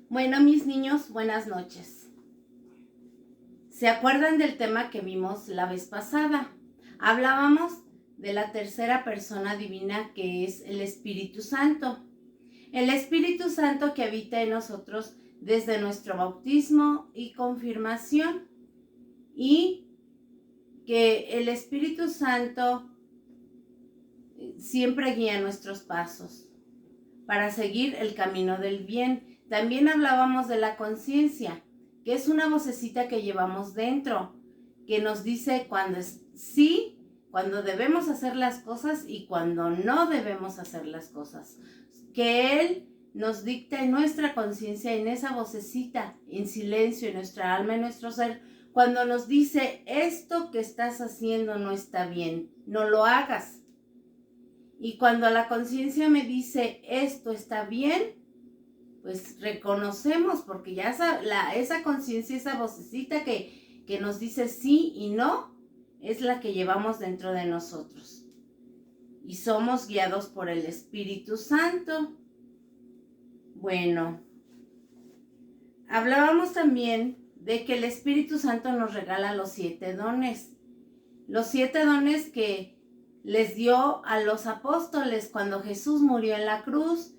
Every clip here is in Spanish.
Bueno, mis niños, buenas noches. ¿Se acuerdan del tema que vimos la vez pasada? Hablábamos de la tercera persona divina, que es el Espíritu Santo. El Espíritu Santo que habita en nosotros desde nuestro bautismo y confirmación. Y que el Espíritu Santo siempre guía nuestros pasos para seguir el camino del bien. También hablábamos de la conciencia, que es una vocecita que llevamos dentro, que nos dice cuando es sí, cuando debemos hacer las cosas y cuando no debemos hacer las cosas. Que Él nos dicta en nuestra conciencia, en esa vocecita, en silencio, en nuestra alma, en nuestro ser, cuando nos dice, esto que estás haciendo no está bien, no lo hagas. Y cuando la conciencia me dice, esto está bien, pues reconocemos, porque ya esa conciencia, esa vocecita que nos dice sí y no, es la que llevamos dentro de nosotros. Y somos guiados por el Espíritu Santo. Bueno, hablábamos también de que el Espíritu Santo nos regala los 7 dones. Los 7 dones que les dio a los apóstoles cuando Jesús murió en la cruz,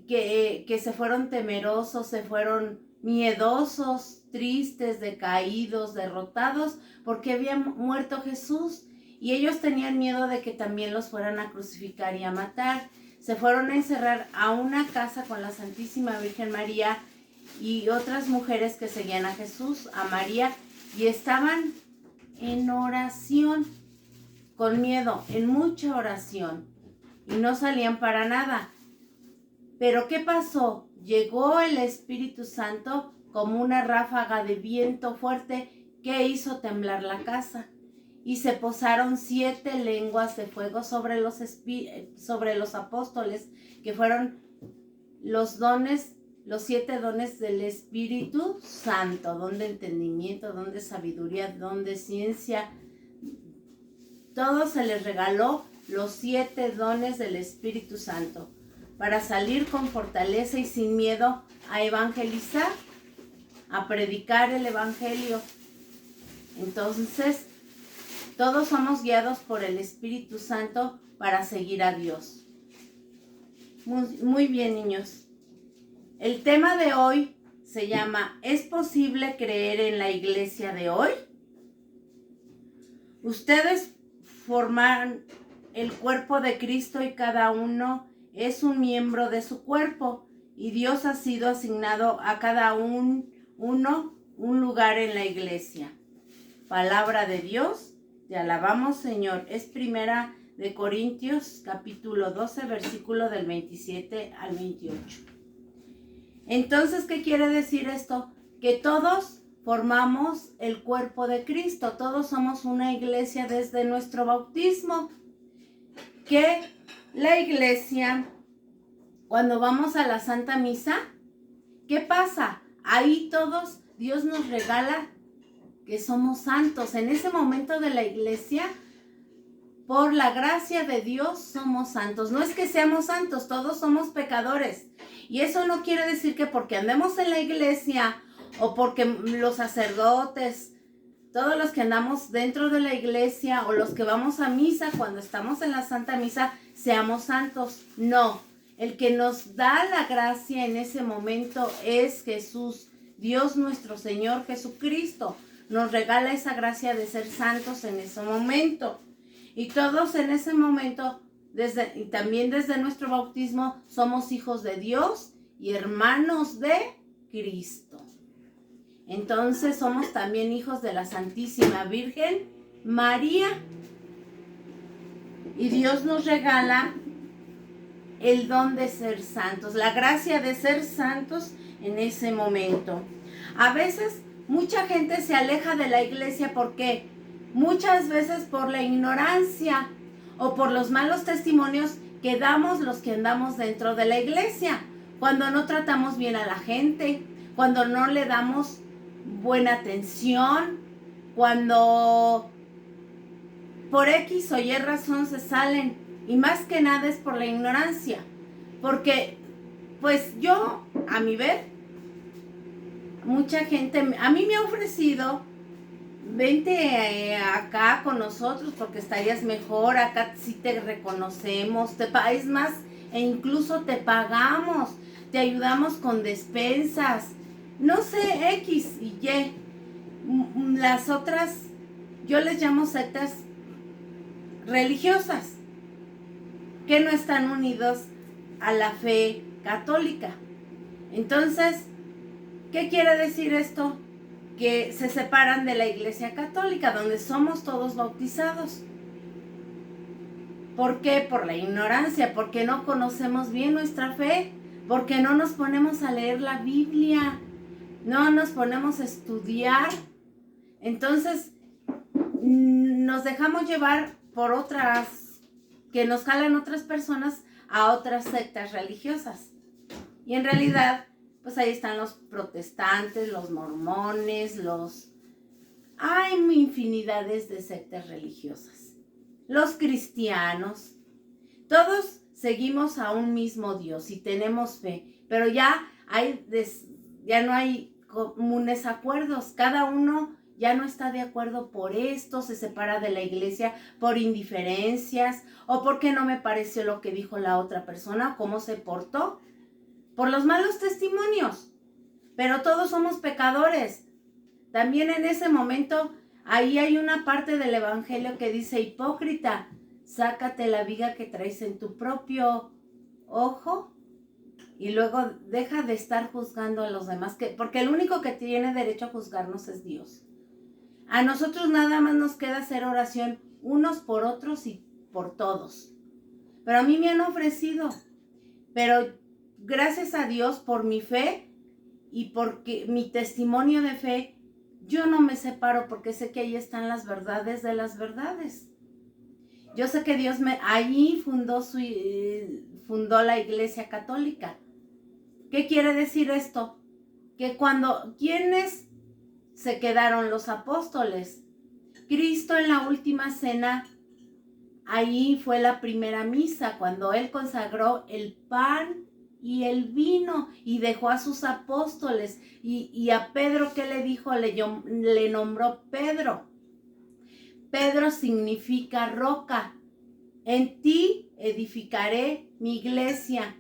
que se fueron temerosos, se fueron miedosos, tristes, decaídos, derrotados, porque había muerto Jesús y ellos tenían miedo de que también los fueran a crucificar y a matar. Se fueron a encerrar a una casa con la Santísima Virgen María y otras mujeres que seguían a Jesús, a María, y estaban en oración, con miedo, en mucha oración, y no salían para nada. Pero ¿qué pasó? Llegó el Espíritu Santo como una ráfaga de viento fuerte que hizo temblar la casa. Y se posaron 7 lenguas de fuego sobre los apóstoles, que fueron los dones, los 7 dones del Espíritu Santo, don de entendimiento, don de sabiduría, don de ciencia. Todo se les regaló, los 7 dones del Espíritu Santo, para salir con fortaleza y sin miedo a evangelizar, a predicar el Evangelio. Entonces, todos somos guiados por el Espíritu Santo para seguir a Dios. Muy bien, niños. El tema de hoy se llama ¿Es posible creer en la iglesia de hoy? Ustedes forman el cuerpo de Cristo y cada uno es un miembro de su cuerpo, y Dios ha sido asignado a cada uno un lugar en la iglesia. Palabra de Dios, te alabamos, Señor. Es Primera de Corintios, capítulo 12, versículo del 27 al 28. Entonces, ¿qué quiere decir esto? Que todos formamos el cuerpo de Cristo, todos somos una iglesia desde nuestro bautismo. Que la iglesia, cuando vamos a la Santa Misa, ¿qué pasa? Ahí todos, Dios nos regala que somos santos. En ese momento de la iglesia, por la gracia de Dios, somos santos. No es que seamos santos, todos somos pecadores. Y eso no quiere decir que porque andemos en la iglesia o porque los sacerdotes, todos los que andamos dentro de la iglesia o los que vamos a misa cuando estamos en la Santa Misa, seamos santos. No, el que nos da la gracia en ese momento es Jesús, Dios nuestro Señor Jesucristo. Nos regala esa gracia de ser santos en ese momento. Y todos en ese momento, y también desde nuestro bautismo, somos hijos de Dios y hermanos de Cristo. Entonces somos también hijos de la Santísima Virgen María. Y Dios nos regala el don de ser santos, la gracia de ser santos en ese momento. A veces mucha gente se aleja de la iglesia porque muchas veces por la ignorancia o por los malos testimonios que damos los que andamos dentro de la iglesia, cuando no tratamos bien a la gente, cuando no le damos buena atención, cuando por X o Y razón se salen, y más que nada es por la ignorancia, porque pues yo, a mi ver, mucha gente, a mí me ha ofrecido, vente acá con nosotros porque estarías mejor, acá sí te reconocemos, es más, e incluso te pagamos, te ayudamos con despensas, no sé, X y Y. Las otras, yo les llamo sectas religiosas, que no están unidos a la fe católica. Entonces, ¿qué quiere decir esto? Que se separan de la Iglesia Católica, donde somos todos bautizados. ¿Por qué? Por la ignorancia, porque no conocemos bien nuestra fe, porque no nos ponemos a leer la Biblia, no nos ponemos a estudiar. Entonces, nos dejamos llevar por otras, que nos jalan otras personas a otras sectas religiosas. Y en realidad, pues ahí están los protestantes, los mormones, hay infinidades de sectas religiosas. Los cristianos, todos seguimos a un mismo Dios y tenemos fe, pero ya no hay comunes acuerdos, cada uno ya no está de acuerdo por esto, se separa de la iglesia por indiferencias o porque no me pareció lo que dijo la otra persona, cómo se portó, por los malos testimonios. Pero todos somos pecadores. También en ese momento, ahí hay una parte del evangelio que dice: hipócrita, sácate la viga que traes en tu propio ojo y luego deja de estar juzgando a los demás, porque el único que tiene derecho a juzgarnos es Dios. A nosotros nada más nos queda hacer oración unos por otros y por todos. Pero a mí me han ofrecido, pero gracias a Dios por mi fe y porque mi testimonio de fe, yo no me separo porque sé que ahí están las verdades de las verdades. Yo sé que Dios allí fundó la Iglesia Católica. ¿Qué quiere decir esto? Que ¿quiénes se quedaron? Los apóstoles. Cristo en la última cena, ahí fue la primera misa, cuando Él consagró el pan y el vino y dejó a sus apóstoles. Y a Pedro, ¿qué le dijo? Le nombró Pedro. Pedro significa roca. En ti edificaré mi iglesia.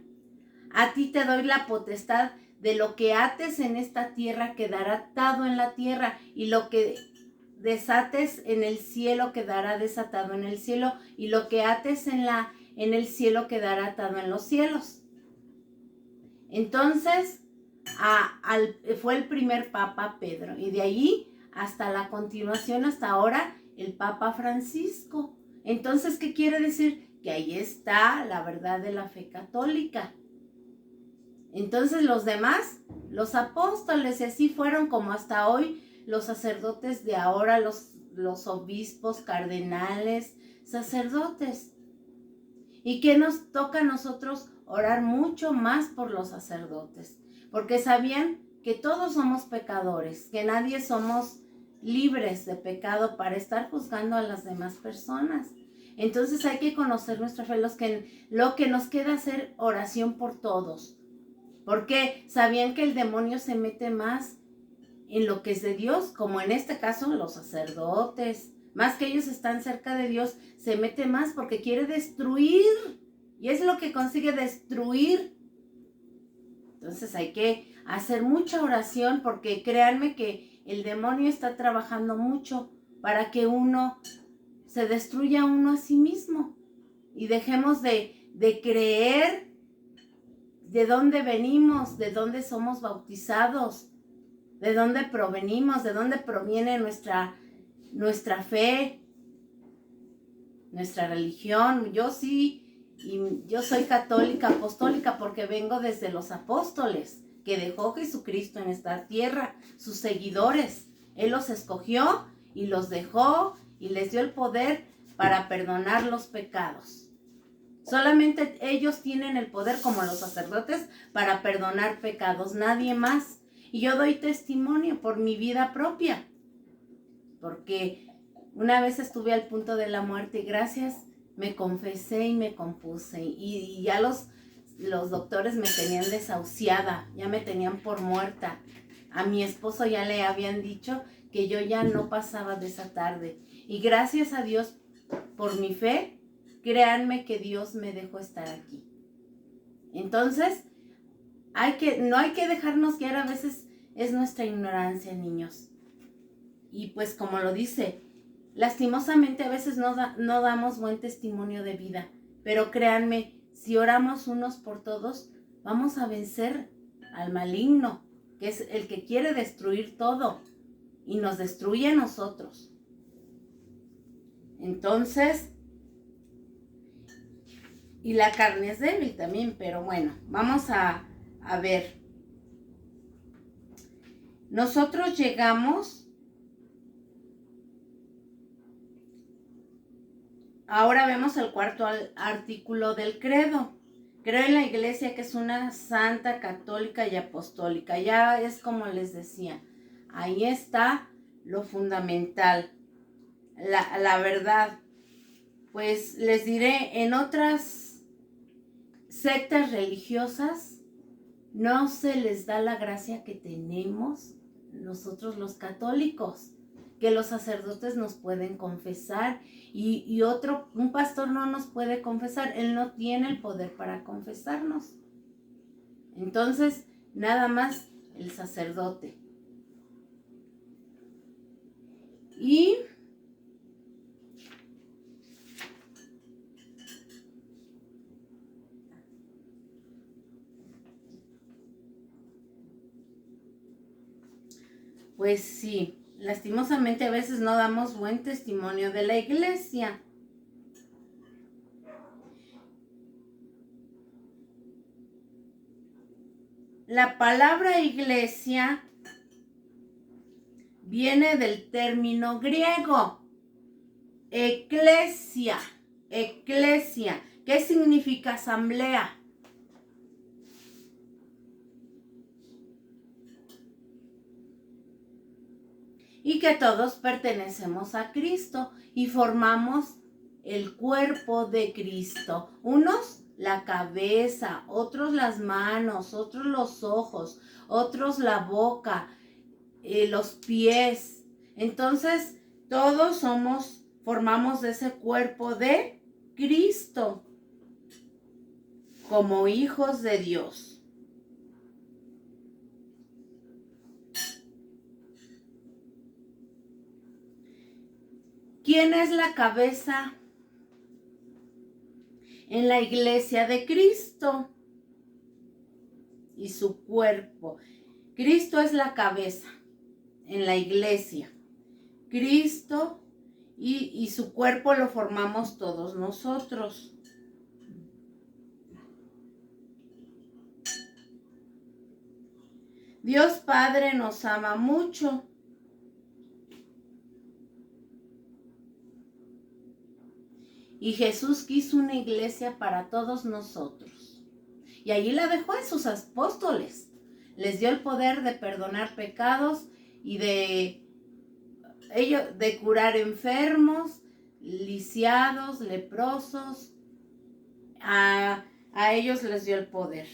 A ti te doy la potestad de lo que ates en esta tierra quedará atado en la tierra, y lo que desates en el cielo quedará desatado en el cielo, y lo que ates en el cielo quedará atado en los cielos. Entonces, fue el primer papa Pedro, y de ahí hasta la continuación, hasta ahora, el Papa Francisco. Entonces, ¿qué quiere decir? Que ahí está la verdad de la fe católica. Entonces los demás, los apóstoles, y así fueron como hasta hoy los sacerdotes de ahora, los obispos, cardenales, sacerdotes. ¿Y qué nos toca a nosotros? Orar mucho más por los sacerdotes, porque sabían que todos somos pecadores, que nadie somos libres de pecado para estar juzgando a las demás personas. Entonces hay que conocer nuestra fe, lo que nos queda hacer oración por todos. Porque sabían que el demonio se mete más en lo que es de Dios, como en este caso los sacerdotes. Más que ellos están cerca de Dios, se mete más porque quiere destruir. Y es lo que consigue, destruir. Entonces hay que hacer mucha oración, porque créanme que el demonio está trabajando mucho para que uno se destruya uno a sí mismo. Y dejemos de creer de dónde venimos, de dónde somos bautizados, de dónde provenimos, de dónde proviene nuestra fe, nuestra religión. Yo soy católica, apostólica, porque vengo desde los apóstoles que dejó Jesucristo en esta tierra, sus seguidores. Él los escogió y los dejó y les dio el poder para perdonar los pecados. Solamente ellos tienen el poder, como los sacerdotes, para perdonar pecados, nadie más. Y yo doy testimonio por mi vida propia, porque una vez estuve al punto de la muerte y gracias, me confesé y me compuse. Y ya los doctores me tenían desahuciada, ya me tenían por muerta. A mi esposo ya le habían dicho que yo ya no pasaba de esa tarde. Y gracias a Dios por mi fe, créanme que Dios me dejó estar aquí. Entonces, no hay que dejarnos guiar, a veces es nuestra ignorancia, niños. Y pues como lo dice, lastimosamente a veces no damos buen testimonio de vida, pero créanme, si oramos unos por todos, vamos a vencer al maligno, que es el que quiere destruir todo y nos destruye a nosotros. Entonces, y la carne es débil también, pero bueno, vamos a ver. Nosotros llegamos, ahora vemos el cuarto artículo del credo. Creo en la iglesia que es una santa, católica y apostólica. Ya es como les decía, ahí está lo fundamental, la verdad. Pues les diré, en otras sectas religiosas no se les da la gracia que tenemos nosotros los católicos, que los sacerdotes nos pueden confesar y un pastor no nos puede confesar, él no tiene el poder para confesarnos. Entonces, nada más el sacerdote. Y pues sí, lastimosamente a veces no damos buen testimonio de la iglesia. La palabra iglesia viene del término griego, eclesia, ¿qué significa asamblea? Y que todos pertenecemos a Cristo y formamos el cuerpo de Cristo. Unos la cabeza, otros las manos, otros los ojos, otros la boca, los pies. Entonces, todos formamos ese cuerpo de Cristo como hijos de Dios. ¿Quién es la cabeza en la iglesia de Cristo? Y su cuerpo. Cristo es la cabeza en la iglesia. Cristo y su cuerpo lo formamos todos nosotros. Dios Padre nos ama mucho. Y Jesús quiso una iglesia para todos nosotros. Y allí la dejó en sus apóstoles. Les dio el poder de perdonar pecados y de curar enfermos, lisiados, leprosos. A ellos les dio el poder.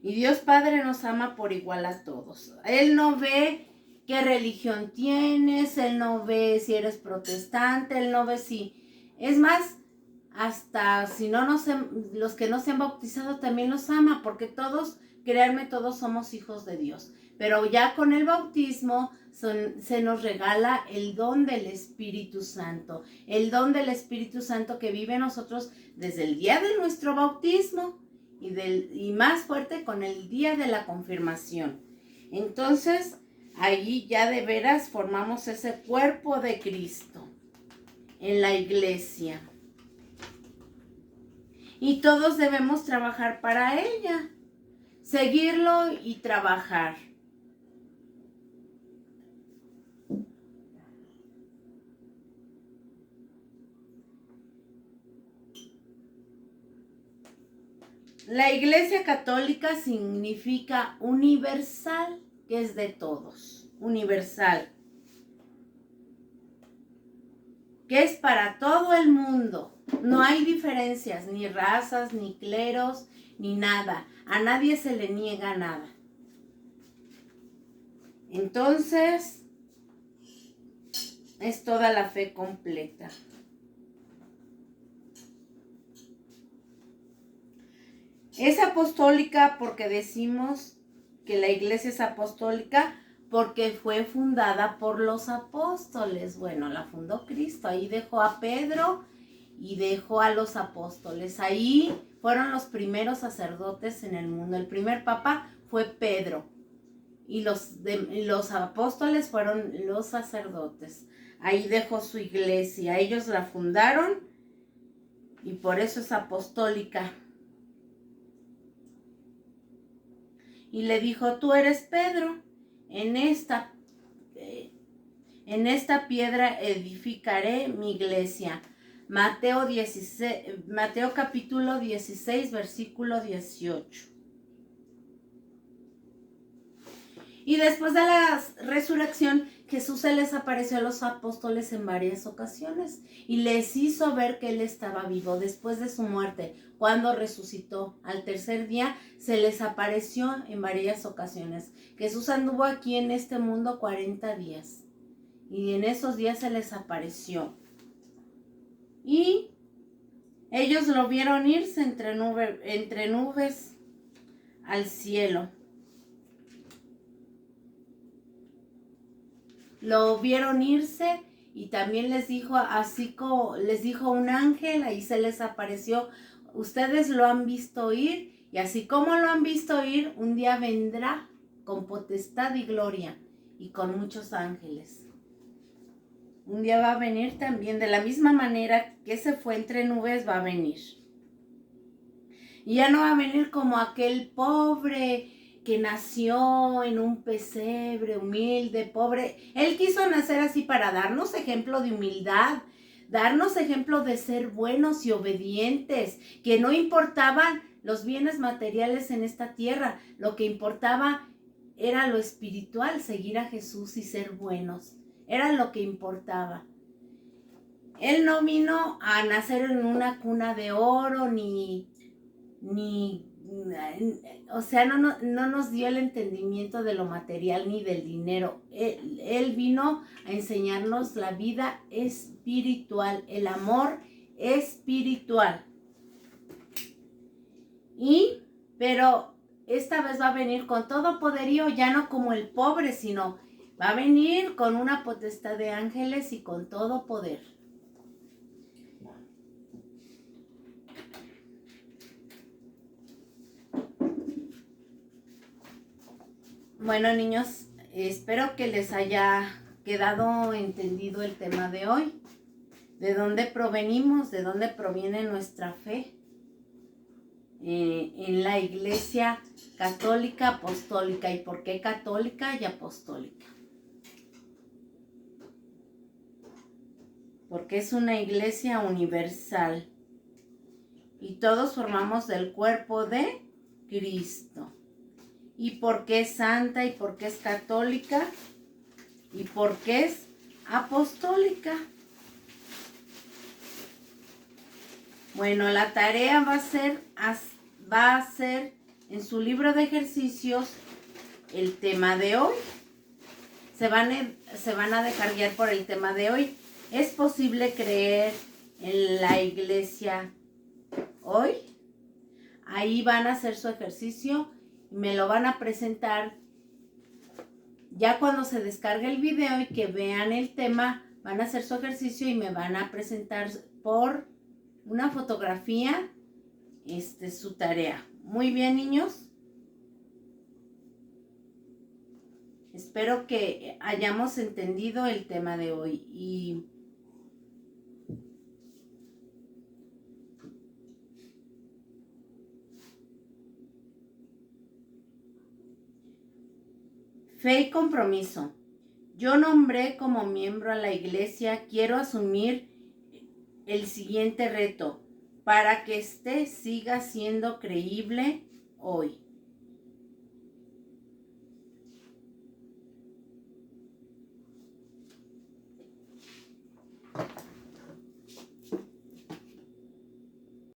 Y Dios Padre nos ama por igual a todos. Él no ve qué religión tienes, Él no ve si eres protestante, Él no ve si... Es más, hasta si los que no se han bautizado también los ama, porque todos, créanme, todos somos hijos de Dios. Pero ya con el bautismo se nos regala el don del Espíritu Santo. El don del Espíritu Santo que vive en nosotros desde el día de nuestro bautismo y más fuerte con el día de la confirmación. Entonces, allí ya de veras formamos ese cuerpo de Cristo en la iglesia. Y todos debemos trabajar para ella, seguirlo y trabajar. La Iglesia Católica significa universal, que es de todos, universal, que es para todo el mundo. No hay diferencias, ni razas, ni cleros, ni nada. A nadie se le niega nada. Entonces, es toda la fe completa. Es apostólica porque decimos que la iglesia es apostólica porque fue fundada por los apóstoles. Bueno, la fundó Cristo. Ahí dejó a Pedro y dejó a los apóstoles. Ahí fueron los primeros sacerdotes en el mundo. El primer papa fue Pedro. Y los apóstoles fueron los sacerdotes. Ahí dejó su iglesia. Ellos la fundaron y por eso es apostólica. Y le dijo, tú eres Pedro, en esta piedra edificaré mi iglesia. Mateo capítulo 16, versículo 18. Y después de la resurrección, Jesús se les apareció a los apóstoles en varias ocasiones y les hizo ver que Él estaba vivo después de su muerte. Cuando resucitó al tercer día, se les apareció en varias ocasiones. Jesús anduvo aquí en este mundo 40 días y en esos días se les apareció. Y ellos lo vieron irse entre nubes al cielo. Lo vieron irse y también les dijo, así como les dijo un ángel, ahí se les apareció, ustedes lo han visto ir y así como lo han visto ir, un día vendrá con potestad y gloria y con muchos ángeles. Un día va a venir también, de la misma manera que se fue entre nubes, va a venir. Y ya no va a venir como aquel pobre que nació en un pesebre, humilde, pobre. Él quiso nacer así para darnos ejemplo de humildad, darnos ejemplo de ser buenos y obedientes, que no importaban los bienes materiales en esta tierra, lo que importaba era lo espiritual, seguir a Jesús y ser buenos, era lo que importaba. Él no vino a nacer en una cuna de oro, o sea, no nos dio el entendimiento de lo material ni del dinero. Él vino a enseñarnos la vida espiritual, el amor espiritual. Pero esta vez va a venir con todo poderío, ya no como el pobre, sino va a venir con una potestad de ángeles y con todo poder. Bueno, niños, espero que les haya quedado entendido el tema de hoy. ¿De dónde provenimos? ¿De dónde proviene nuestra fe? En la Iglesia Católica Apostólica. ¿Y por qué católica y apostólica? Porque es una iglesia universal. Y todos formamos del cuerpo de Cristo. ¿Y por qué es santa? ¿Y por qué es católica? ¿Y por qué es apostólica? Bueno, la tarea va a ser en su libro de ejercicios el tema de hoy. Se van a dejar guiar por el tema de hoy. ¿Es posible creer en la iglesia hoy? Ahí van a hacer su ejercicio. Me lo van a presentar ya cuando se descargue el video y que vean el tema, van a hacer su ejercicio y me van a presentar por una fotografía su tarea. Muy bien, niños. Espero que hayamos entendido el tema de hoy fe y compromiso. Yo nombré como miembro a la iglesia, quiero asumir el siguiente reto para que éste siga siendo creíble hoy.